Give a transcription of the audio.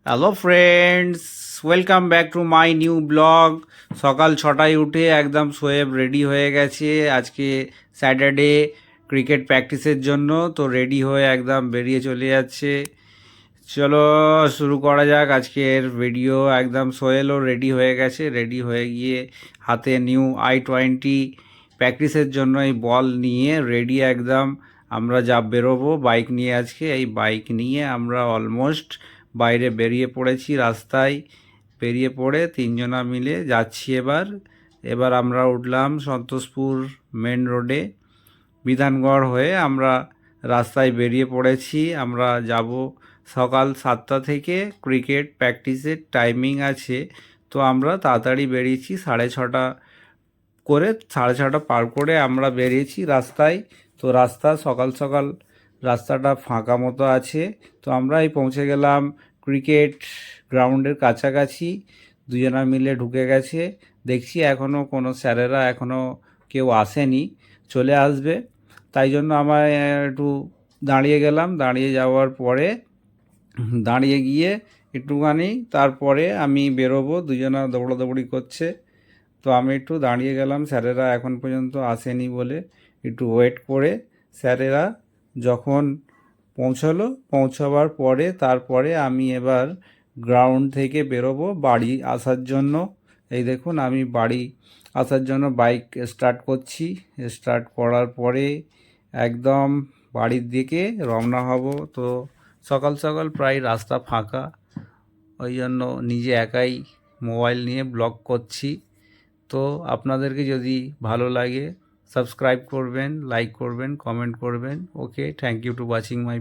Hello friends, welcome back to my new blog. সকাল 6টায় উঠে একদম সোয়েব রেডি হয়ে গেছে। আজকে স্যাটারডে, ক্রিকেট প্র্যাকটিসের জন্য তো রেডি হয়ে একদম বেরিয়ে চলে যাচ্ছে। চলো শুরু করা যাক আজকের ভিডিও। একদম সোহেলও রেডি হয়ে গেছে, রেডি হয়ে গিয়ে হাতে নিউ i20 প্র্যাকটিসের জন্য এই বল নিয়ে রেডি একদম। আমরা যা বেরোবো বাইক নিয়ে, আজকে এই বাইক নিয়ে আমরা অলমোস্ট বাইরে বেরিয়ে পড়েছি। রাস্তায় বেরিয়ে পড়ে তিনজনা মিলে যাচ্ছি। এবার আমরা উঠলাম সন্তোষপুর মেন রোডে, বিধানগড় হয়ে আমরা রাস্তায় বেরিয়ে পড়েছি। আমরা যাব সকাল 7টা থেকে, ক্রিকেট প্র্যাকটিসের টাইমিং আছে। তো আমরা তাড়াতাড়ি বেরিয়েছি, 6:30 করে 6:30 পার করে আমরা বেরিয়েছি রাস্তায়। তো রাস্তা সকাল সকাল রাস্তাটা ফাঁকা মতো আছে। তো আমরাই পৌঁছে গেলাম ক্রিকেট গ্রাউন্ডের কাছাকাছি। দুজনা মিলে ঢুকে গেছে। দেখছি এখনও কোনো স্যারেরা এখনও কেউ আসেনি, চলে আসবে। তাই জন্য আমার একটু দাঁড়িয়ে গেলাম। দাঁড়িয়ে যাওয়ার পরে দাঁড়িয়ে গিয়ে একটুখানি তারপরে আমি বেরোবো। দুজনা দৌড়াদৌড়ি করছে, তো আমি একটু দাঁড়িয়ে গেলাম। স্যারেরা এখন পর্যন্ত আসেনি বলে একটু ওয়েট করে স্যারেরা যখন পৌঁছাবার পরে তারপরে আমি এবার গ্রাউন্ড থেকে বেরোবো বাড়ি আসার জন্য। এই দেখুন আমি বাড়ি আসার জন্য বাইক স্টার্ট করছি। স্টার্ট করার পরে একদম বাড়ির দিকে রওনা হব। তো সকাল সকাল প্রায় রাস্তা ফাঁকা, ওই জন্য নিজে একাই মোবাইল নিয়ে ব্লগ করছি। তো আপনাদেরকে যদি ভালো লাগে সাবস্ক্রাইব করবেন, লাইক করবেন, কমেন্ট করবেন। Okay, thank you to watching my